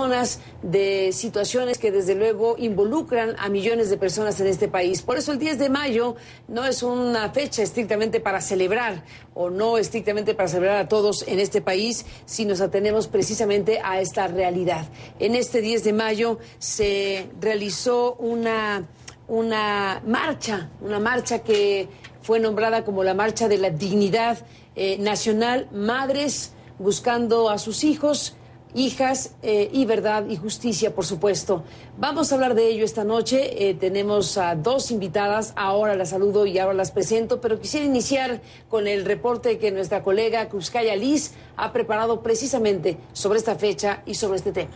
personas, de situaciones que desde luego involucran a millones de personas en este país. Por eso el 10 de mayo no es una fecha estrictamente para celebrar, o no estrictamente para celebrar a todos en este país, si nos atenemos precisamente a esta realidad. En este 10 de mayo se realizó una marcha que fue nombrada como la Marcha de la Dignidad Nacional, madres buscando a sus hijos, hijas, y verdad y justicia, por supuesto. Vamos a hablar de ello esta noche. Tenemos a dos invitadas, ahora las saludo y ahora las presento, pero quisiera iniciar con el reporte que nuestra colega Cruzcaya Liz ha preparado precisamente sobre esta fecha y sobre este tema.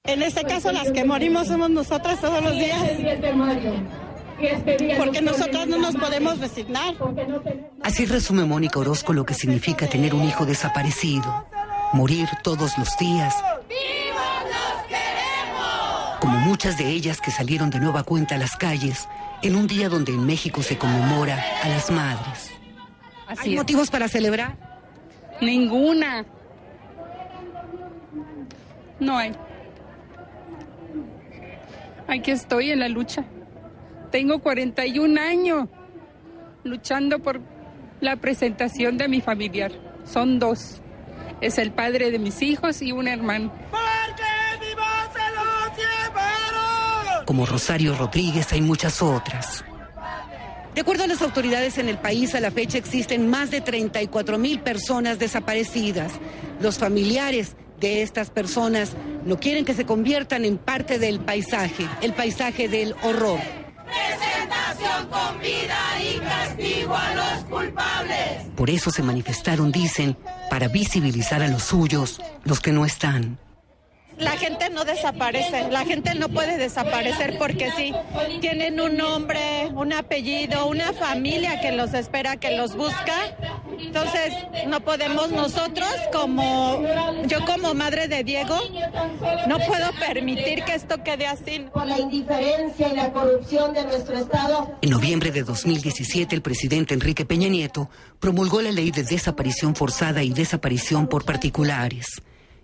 En este caso, las que morimos somos nosotras todos los días, porque nosotras no nos podemos resignar. Así resume Mónica Orozco lo que significa tener un hijo desaparecido, morir todos los días, como muchas de ellas que salieron de nueva cuenta a las calles en un día donde en México se conmemora a las madres. ¿Hay motivos para celebrar? Ninguna. No hay. Aquí estoy en la lucha. Tengo 41 años luchando por la presentación de mi familiar. Son dos. Es el padre de mis hijos y un hermano. Como Rosario Rodríguez hay muchas otras. De acuerdo a las autoridades en el país, a la fecha existen más de 34,000 personas desaparecidas. Los familiares de estas personas no quieren que se conviertan en parte del paisaje, el paisaje del horror. Presentación con vida y castigo a los culpables. Por eso se manifestaron, dicen, para visibilizar a los suyos, los que no están. La gente no desaparece, la gente no puede desaparecer porque sí, tienen un nombre, un apellido, una familia que los espera, que los busca. Entonces no podemos nosotros, yo como madre de Diego, no puedo permitir que esto quede así. Por la indiferencia y la corrupción de nuestro Estado. En noviembre de 2017, el presidente Enrique Peña Nieto promulgó la ley de desaparición forzada y desaparición por particulares.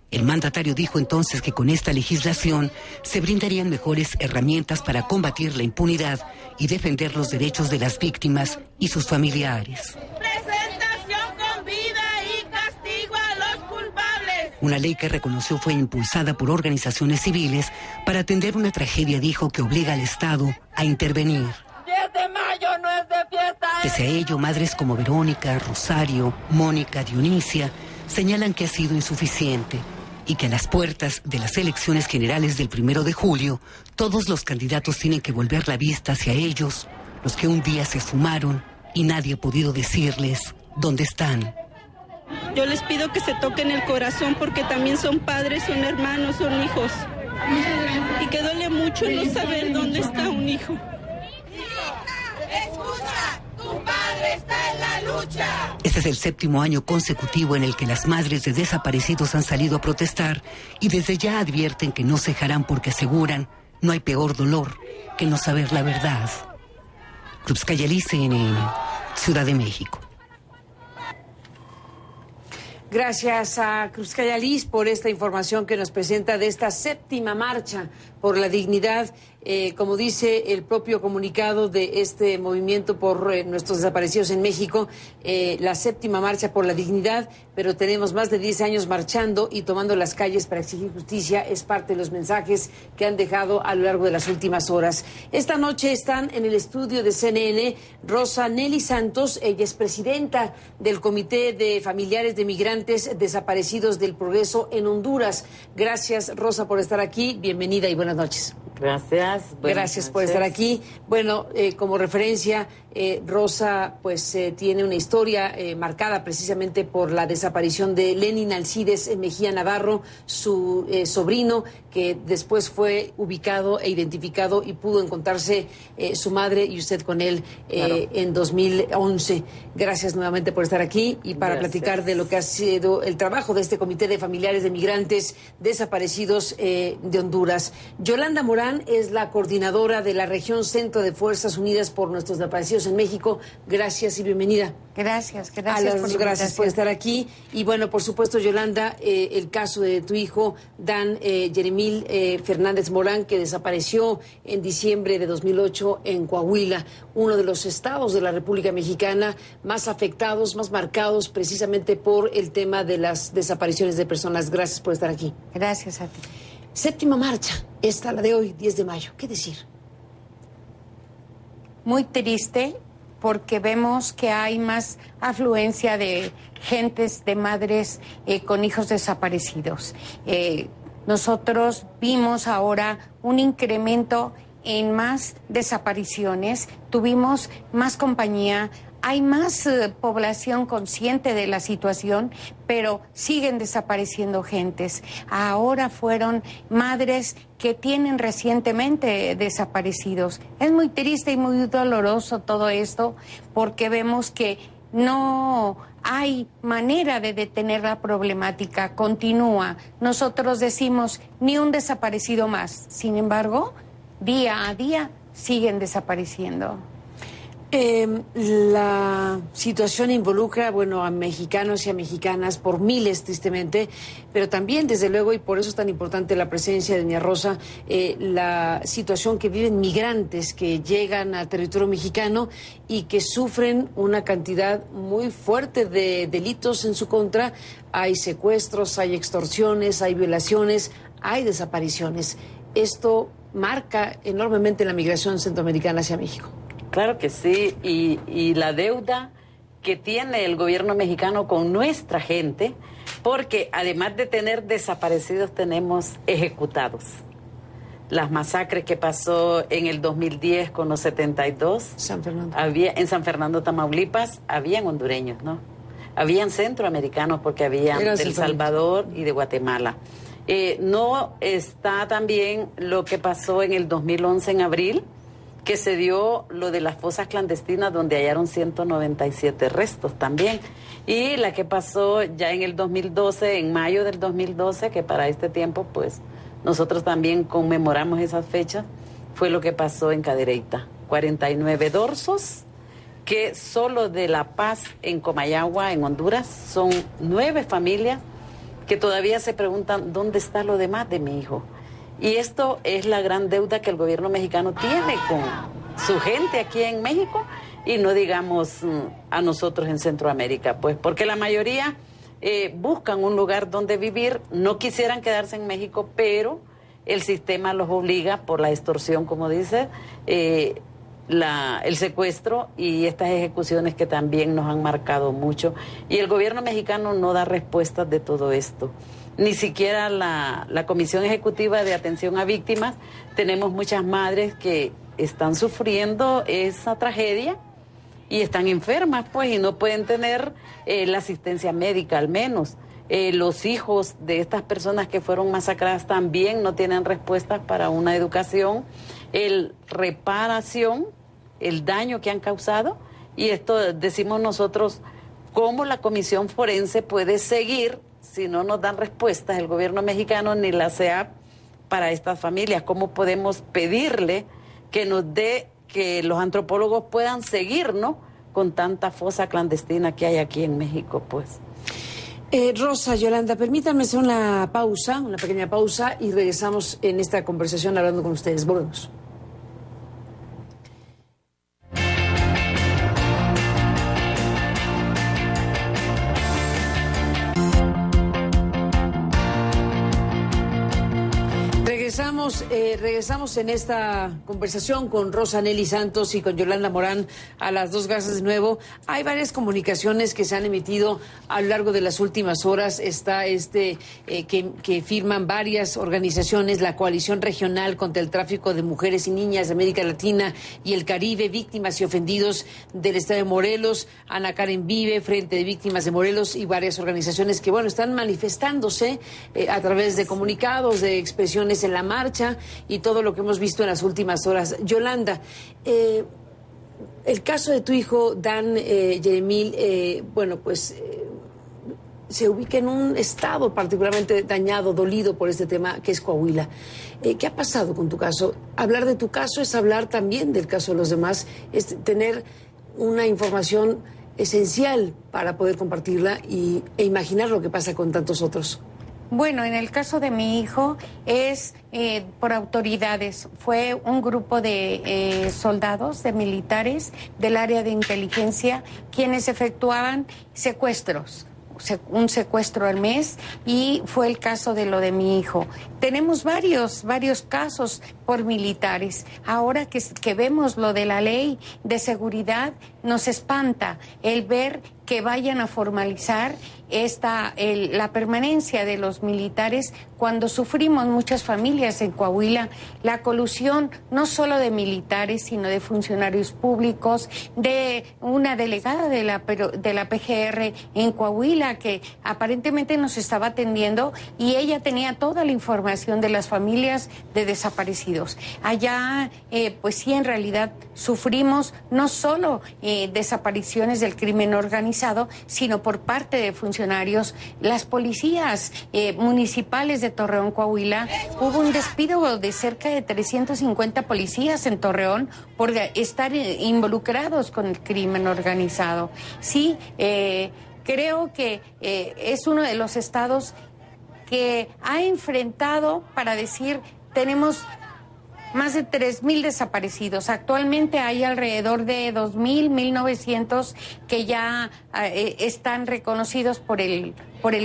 El mandatario dijo entonces que con esta legislación se brindarían mejores herramientas para combatir la impunidad y defender los derechos de las víctimas y sus familiares. Presentación con vida y castigo a los culpables. Una ley que reconoció fue impulsada por organizaciones civiles para atender una tragedia, dijo, que obliga al Estado a intervenir. 10 de mayo no es de fiesta. Pese a ello, madres como Verónica, Rosario, Mónica, Dionisia señalan que ha sido insuficiente y que a las puertas de las elecciones generales del 1 de julio, todos los candidatos tienen que volver la vista hacia ellos, los que un día se esfumaron y nadie ha podido decirles dónde están. Yo les pido que se toquen el corazón porque también son padres, son hermanos, son hijos. Y que duele mucho no saber dónde está un hijo. Escucha, tu padre está en la lucha. Este es el 7º año consecutivo en el que las madres de desaparecidos han salido a protestar y desde ya advierten que no cejarán porque aseguran no hay peor dolor que no saber la verdad. Cruzcaya Liz, CNN, Ciudad de México. Gracias a Cruzcaya Liz por esta información que nos presenta de esta 7ª marcha por la dignidad. Como dice el propio comunicado de este movimiento por nuestros desaparecidos en México, la 7ª marcha por la dignidad, pero tenemos más de 10 años marchando y tomando las calles para exigir justicia. Es parte de los mensajes que han dejado a lo largo de las últimas horas. Esta noche están en el estudio de CNN Rosa Nelly Santos. Ella es presidenta del Comité de Familiares de Migrantes Desaparecidos del Progreso en Honduras. Gracias, Rosa, por estar aquí. Bienvenida y buenas noches. Gracias. Gracias por estar aquí. Bueno, como referencia, Rosa pues tiene una historia marcada precisamente por la desaparición de Lenin Alcides Mejía Navarro, su sobrino, que después fue ubicado e identificado y pudo encontrarse su madre y usted con él en 2011. Gracias nuevamente por estar aquí y para platicar de lo que ha sido el trabajo de este Comité de Familiares de Migrantes Desaparecidos de Honduras. Yolanda Morales Morán es la coordinadora de la región Centro de Fuerzas Unidas por Nuestros Desaparecidos en México. Gracias y bienvenida. Gracias Gracias por estar aquí. Y bueno, por supuesto, Yolanda, el caso de tu hijo, Dan Jeremil Fernández Morán, que desapareció en diciembre de 2008 en Coahuila, uno de los estados de la República Mexicana más afectados, más marcados precisamente por el tema de las desapariciones de personas. Gracias por estar aquí. Gracias a ti. Séptima marcha, esta la de hoy, 10 de mayo. ¿Qué decir? Muy triste, porque vemos que hay más afluencia de gentes, de madres con hijos desaparecidos. Nosotros vimos ahora un incremento en más desapariciones, tuvimos más compañía, hay más población consciente de la situación, pero siguen desapareciendo gentes. Ahora fueron madres que tienen recientemente desaparecidos. Es muy triste y muy doloroso todo esto, porque vemos que no hay manera de detener la problemática, continúa. Nosotros decimos, ni un desaparecido más. Sin embargo, día a día siguen desapareciendo. La situación involucra, bueno, a mexicanos y a mexicanas por miles, tristemente, pero también, desde luego, y por eso es tan importante la presencia de doña Rosa, la situación que viven migrantes que llegan al territorio mexicano y que sufren una cantidad muy fuerte de delitos en su contra. Hay secuestros, hay extorsiones, hay violaciones, hay desapariciones. Esto marca enormemente la migración centroamericana hacia México. Claro que sí, y la deuda que tiene el gobierno mexicano con nuestra gente, porque además de tener desaparecidos, tenemos ejecutados. Las masacres que pasó en el 2010 con los 72, en San Fernando, Tamaulipas, habían hondureños, ¿no? Habían centroamericanos, porque habían de El Salvador y de Guatemala. No está también lo que pasó en el 2011 en abril, que se dio lo de las fosas clandestinas, donde hallaron 197 restos también. Y la que pasó ya en el 2012, en mayo del 2012, que para este tiempo, pues, nosotros también conmemoramos esas fechas, fue lo que pasó en Cadereyta. 49 dorsos, que solo de La Paz, en Comayagua, en Honduras, son 9 familias que todavía se preguntan, ¿dónde está lo demás de mi hijo? Y esto es la gran deuda que el gobierno mexicano tiene con su gente aquí en México, y no digamos a nosotros en Centroamérica, pues porque la mayoría buscan un lugar donde vivir, no quisieran quedarse en México, pero el sistema los obliga por la extorsión, como dice, el secuestro y estas ejecuciones que también nos han marcado mucho. Y el gobierno mexicano no da respuestas de todo esto. Ni siquiera la Comisión Ejecutiva de Atención a Víctimas. Tenemos muchas madres que están sufriendo esa tragedia y están enfermas, pues, y no pueden tener la asistencia médica, al menos. Los hijos de estas personas que fueron masacradas también no tienen respuestas para una educación, reparación, el daño que han causado. Y esto decimos nosotros, ¿cómo la Comisión Forense puede seguir si no nos dan respuestas el gobierno mexicano ni la CEAP para estas familias? ¿Cómo podemos pedirle que nos dé, que los antropólogos puedan seguir, ¿no?, con tanta fosa clandestina que hay aquí en México, pues? Rosa, Yolanda, permítanme hacer una pequeña pausa, y regresamos en esta conversación hablando con ustedes. Volvemos. Regresamos en esta conversación con Rosa Nelly Santos y con Yolanda Morán. A las dos, gracias de nuevo. Hay varias comunicaciones que se han emitido a lo largo de las últimas horas. Está que firman varias organizaciones, la Coalición Regional contra el Tráfico de Mujeres y Niñas de América Latina y el Caribe, Víctimas y Ofendidos del Estado de Morelos, Ana Karen Vive, Frente de Víctimas de Morelos, y varias organizaciones que, bueno, están manifestándose a través de comunicados, de expresiones en la marcha y todo lo que hemos visto en las últimas horas. Yolanda, el caso de tu hijo, Dan Jeremil, bueno, pues se ubica en un estado particularmente dañado, dolido por este tema, que es Coahuila. ¿Qué ha pasado con tu caso? Hablar de tu caso es hablar también del caso de los demás, es tener una información esencial para poder compartirla e imaginar lo que pasa con tantos otros. Bueno, en el caso de mi hijo es por autoridades. Fue un grupo de soldados, de militares del área de inteligencia, quienes efectuaban secuestros. Un secuestro al mes, y fue el caso de lo de mi hijo. Tenemos varios casos por militares. Ahora que vemos lo de la ley de seguridad, nos espanta el ver que vayan a formalizar la permanencia de los militares cuando sufrimos muchas familias en Coahuila la colusión no solo de militares, sino de funcionarios públicos, de una delegada de la PGR en Coahuila que aparentemente nos estaba atendiendo, y ella tenía toda la información de las familias de desaparecidos. Allá, pues sí, en realidad sufrimos no solo desapariciones del crimen organizado, sino por parte de funcionarios. Las policías municipales de Torreón, Coahuila, hubo un despido de cerca de 350 policías en Torreón por estar involucrados con el crimen organizado. Sí, creo que es uno de los estados que ha enfrentado, para decir, tenemos más de 3,000 desaparecidos. Actualmente hay alrededor de 2,000, 1,900 que ya están reconocidos por el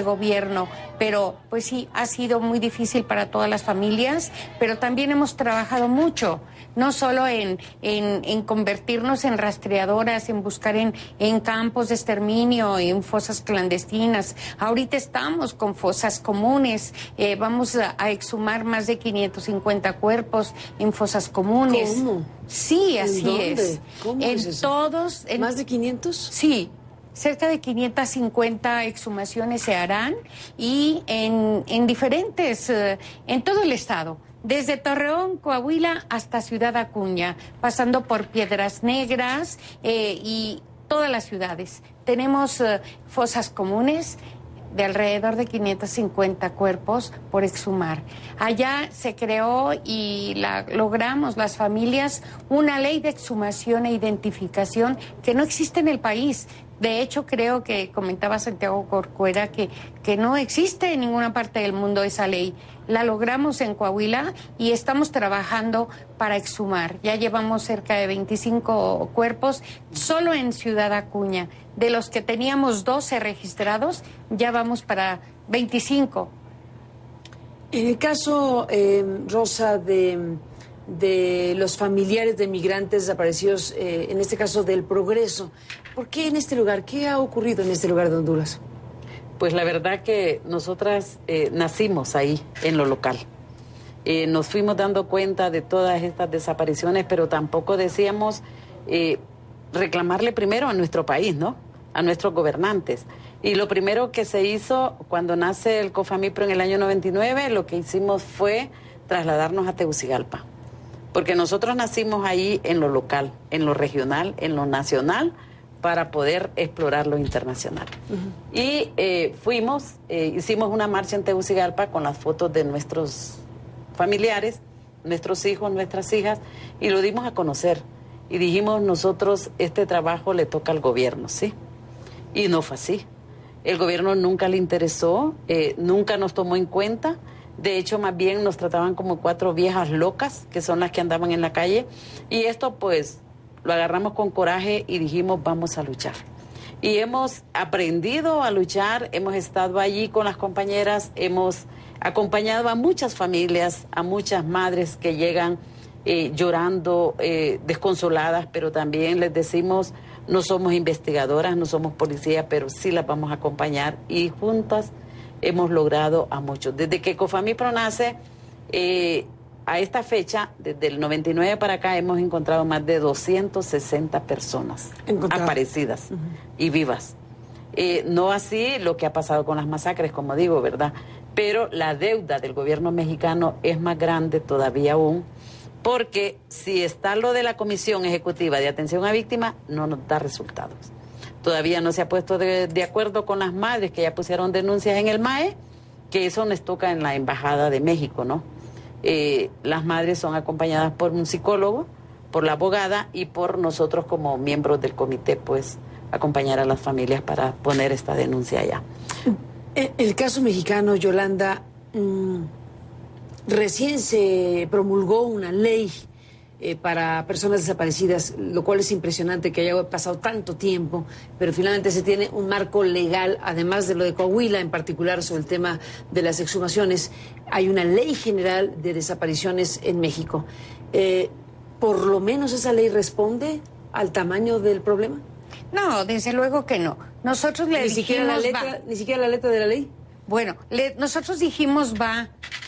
gobierno. Pero pues sí, ha sido muy difícil para todas las familias, pero también hemos trabajado mucho, no solo en convertirnos en rastreadoras, en buscar en campos de exterminio, en fosas clandestinas. Ahorita estamos con fosas comunes, vamos a exhumar más de 550 cuerpos en fosas comunes. ¿Cómo? Sí, así ¿En dónde? es. ¿Cómo en es eso? Todos. ¿Más de 500? Sí. Cerca de 550 exhumaciones se harán, y en diferentes, en todo el estado, desde Torreón, Coahuila, hasta Ciudad Acuña, pasando por Piedras Negras y todas las ciudades. Tenemos fosas comunes de alrededor de 550 cuerpos por exhumar. Allá se creó y logramos las familias una ley de exhumación e identificación que no existe en el país. De hecho, creo que comentaba Santiago Corcuera que no existe en ninguna parte del mundo esa ley. La logramos en Coahuila y estamos trabajando para exhumar. Ya llevamos cerca de 25 cuerpos solo en Ciudad Acuña. De los que teníamos 12 registrados, ya vamos para 25. En el caso, Rosa, de los familiares de migrantes desaparecidos, en este caso del Progreso, ¿por qué en este lugar? ¿Qué ha ocurrido en este lugar de Honduras? Pues la verdad que nosotras nacimos ahí, en lo local. Nos fuimos dando cuenta de todas estas desapariciones, pero tampoco decíamos reclamarle primero a nuestro país, ¿no? A nuestros gobernantes. Y lo primero que se hizo cuando nace el COFAMIPRO en el año 99, lo que hicimos fue trasladarnos a Tegucigalpa. Porque nosotros nacimos ahí en lo local, en lo regional, en lo nacional, para poder explorar lo internacional. Y hicimos una marcha en Tegucigalpa con las fotos de nuestros familiares, nuestros hijos, nuestras hijas, y lo dimos a conocer. Y dijimos nosotros, este trabajo le toca al gobierno, ¿sí? Y no fue así. El gobierno nunca le interesó, nunca nos tomó en cuenta. De hecho, más bien nos trataban como 4 viejas locas, que son las que andaban en la calle. Y esto, pues, lo agarramos con coraje y dijimos, vamos a luchar. Y hemos aprendido a luchar, hemos estado allí con las compañeras, hemos acompañado a muchas familias, a muchas madres que llegan llorando, desconsoladas, pero también les decimos, no somos investigadoras, no somos policías, pero sí las vamos a acompañar, y juntas hemos logrado a muchos. Desde que COFAMIPRO nace, a esta fecha, desde el 99 para acá, hemos encontrado más de 260 personas aparecidas y vivas. No así lo que ha pasado con las masacres, como digo, ¿verdad? Pero la deuda del gobierno mexicano es más grande todavía aún, porque si está lo de la Comisión Ejecutiva de Atención a Víctimas, no nos da resultados. Todavía no se ha puesto de acuerdo con las madres que ya pusieron denuncias en el MAE, que eso les toca en la Embajada de México, ¿no? Las madres son acompañadas por un psicólogo, por la abogada y por nosotros como miembros del comité, pues acompañar a las familias para poner esta denuncia allá. El caso mexicano, Yolanda, recién se promulgó una ley para personas desaparecidas, lo cual es impresionante que haya pasado tanto tiempo, pero finalmente se tiene un marco legal, además de lo de Coahuila en particular sobre el tema de las exhumaciones. Hay una ley general de desapariciones en México. ¿Por lo menos esa ley responde al tamaño del problema? No, desde luego que no. Nosotros le dijimos... ¿Ni siquiera la letra de la ley? Bueno, nosotros dijimos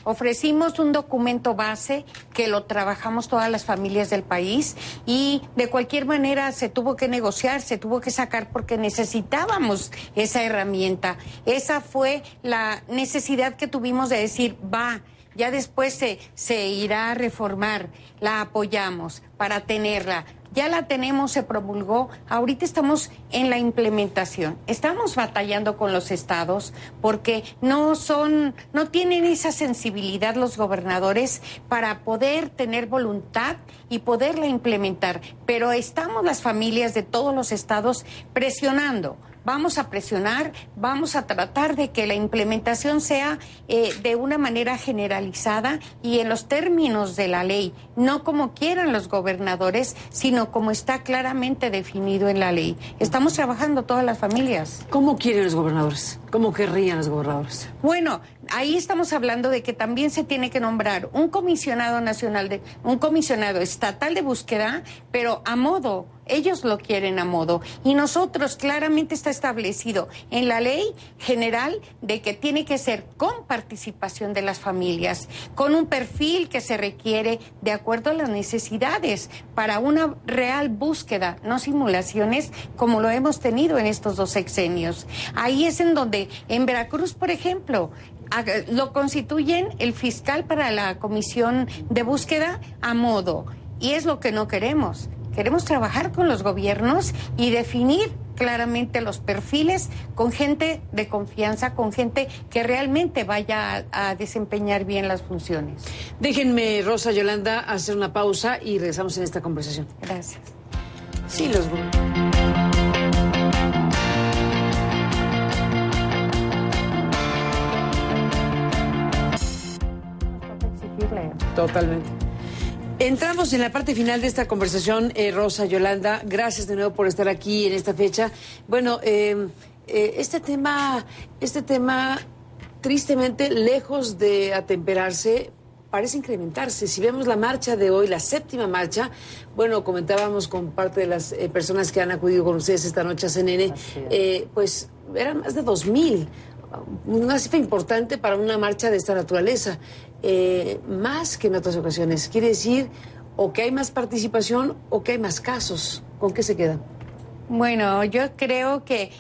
ofrecimos un documento base que lo trabajamos todas las familias del país y de cualquier manera se tuvo que negociar, se tuvo que sacar porque necesitábamos esa herramienta. Esa fue la necesidad que tuvimos de decir, ya después se irá a reformar, la apoyamos para tenerla. Ya la tenemos, se promulgó, ahorita estamos en la implementación. Estamos batallando con los estados porque no tienen esa sensibilidad los gobernadores para poder tener voluntad y poderla implementar. Pero estamos las familias de todos los estados presionando. Vamos a presionar, vamos a tratar de que la implementación sea de una manera generalizada y en los términos de la ley, no como quieran los gobernadores, sino como está claramente definido en la ley. Estamos trabajando todas las familias. ¿Cómo quieren los gobernadores? ¿Cómo querrían los gobernadores? Bueno, ahí estamos hablando de que también se tiene que nombrar un comisionado estatal de búsqueda, pero a modo. Ellos lo quieren a modo. Y nosotros claramente está establecido en la ley general de que tiene que ser con participación de las familias, con un perfil que se requiere de acuerdo a las necesidades para una real búsqueda, no simulaciones como lo hemos tenido en estos 2 sexenios. Ahí es en donde, en Veracruz, por ejemplo, lo constituyen el fiscal para la comisión de búsqueda a modo. Y es lo que no queremos. Queremos trabajar con los gobiernos y definir claramente los perfiles con gente de confianza, con gente que realmente vaya a desempeñar bien las funciones. Déjenme, Rosa, Yolanda, hacer una pausa y regresamos en esta conversación. Gracias. Sí, los... Totalmente. Entramos en la parte final de esta conversación, Rosa, Yolanda, gracias de nuevo por estar aquí en esta fecha. Bueno, este tema, tristemente, lejos de atemperarse, parece incrementarse. Si vemos la marcha de hoy, la 7ª marcha, bueno, comentábamos con parte de las personas que han acudido con ustedes esta noche a CNN, pues eran más de 2,000. Una cifra importante para una marcha de esta naturaleza, más que en otras ocasiones. Quiere decir o que hay más participación o que hay más casos. ¿Con qué se quedan? Bueno, yo creo que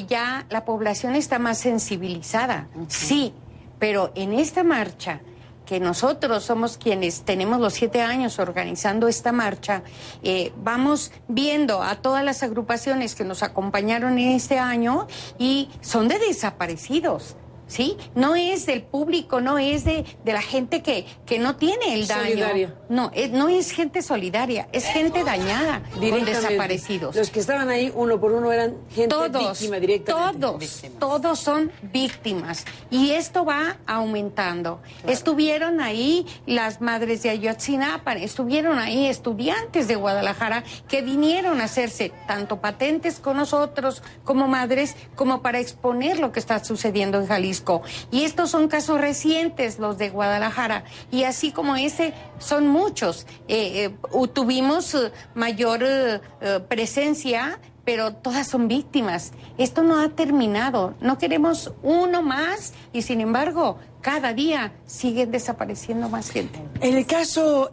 ya la población está más sensibilizada, sí, pero en esta marcha, que nosotros somos quienes tenemos los 7 años organizando esta marcha, vamos viendo a todas las agrupaciones que nos acompañaron en este año y son de desaparecidos. ¿Sí? No es del público, no es de la gente que no tiene el daño. Solidaria. No es gente solidaria, es gente dañada con desaparecidos. Los que estaban ahí uno por uno eran gente víctima directamente. Todos son víctimas. Y esto va aumentando. Claro. Estuvieron ahí las madres de Ayotzinapa, estuvieron ahí estudiantes de Guadalajara que vinieron a hacerse tanto patentes con nosotros como madres, como para exponer lo que está sucediendo en Jalisco. Y estos son casos recientes, los de Guadalajara, y así como ese son muchos. Tuvimos mayor presencia, pero todas son víctimas. Esto no ha terminado, no queremos uno más y sin embargo cada día siguen desapareciendo más gente. En el caso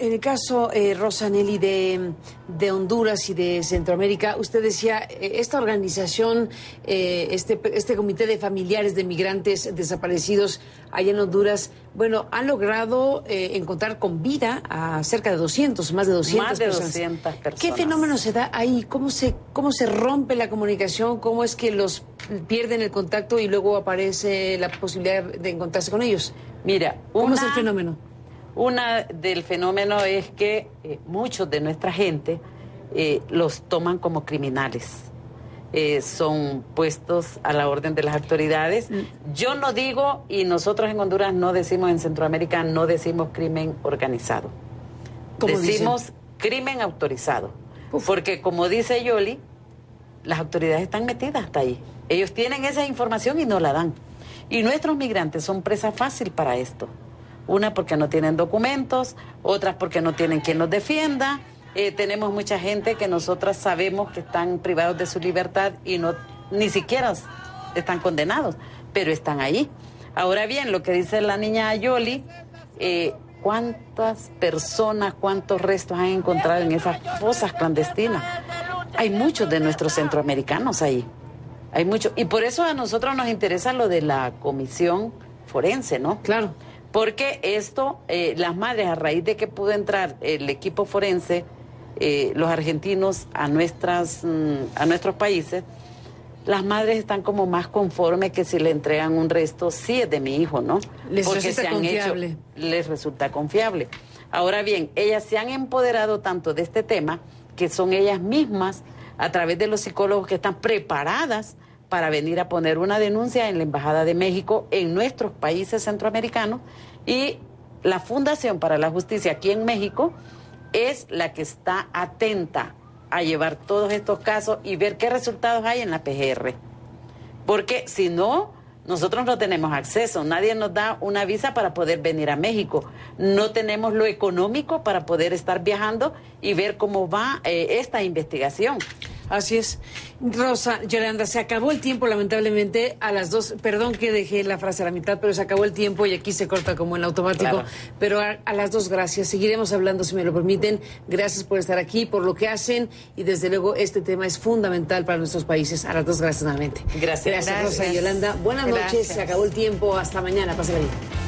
Rosa Nelly, de Honduras y de Centroamérica, usted decía, esta organización, este comité de familiares de migrantes desaparecidos allá en Honduras, bueno, han logrado encontrar con vida a cerca de 200, más de 200 personas. Más de 200 personas. ¿Qué fenómeno se da ahí? ¿Cómo se ¿Cómo se rompe la comunicación? ¿Cómo es que los pierden el contacto y luego aparece la posibilidad de encontrarse con ellos? Mira, ¿cómo es el fenómeno? Una del fenómeno es que muchos de nuestra gente los toman como criminales. Son puestos a la orden de las autoridades. Yo no digo, y nosotros en Honduras no decimos, en Centroamérica no decimos crimen organizado. Decimos crimen autorizado. Porque como dice Yoli, las autoridades están metidas hasta ahí. Ellos tienen esa información y no la dan. Y nuestros migrantes son presa fácil para esto. Una porque no tienen documentos, otras porque no tienen quien los defienda. Tenemos mucha gente que nosotras sabemos que están privados de su libertad y no ni siquiera están condenados, pero están ahí. Ahora bien, lo que dice la niña Yoli, ¿cuántas personas, cuántos restos han encontrado en esas fosas clandestinas? Hay muchos de nuestros centroamericanos ahí. Hay muchos. Y por eso a nosotros nos interesa lo de la comisión forense, ¿no? Claro. Porque esto, las madres, a raíz de que pudo entrar el equipo forense, los argentinos a nuestros países, las madres están como más conformes que si le entregan un resto, sí es de mi hijo, ¿no? Les resulta confiable. Les resulta confiable. Ahora bien, ellas se han empoderado tanto de este tema que son ellas mismas, a través de los psicólogos que están preparadas para venir a poner una denuncia en la Embajada de México en nuestros países centroamericanos, y la Fundación para la Justicia aquí en México es la que está atenta a llevar todos estos casos y ver qué resultados hay en la PGR. Porque si no, nosotros no tenemos acceso, nadie nos da una visa para poder venir a México, no tenemos lo económico para poder estar viajando y ver cómo va esta investigación. Así es. Rosa, Yolanda, se acabó el tiempo, lamentablemente, a las 2. Perdón que dejé la frase a la mitad, pero se acabó el tiempo y aquí se corta como en automático. Claro. Pero a las 2, gracias. Seguiremos hablando, si me lo permiten. Gracias por estar aquí, por lo que hacen, y desde luego este tema es fundamental para nuestros países. A las 2, gracias nuevamente. Gracias. Gracias, Rosa y Yolanda. Buenas noches, se acabó el tiempo. Hasta mañana. Pásenla bien.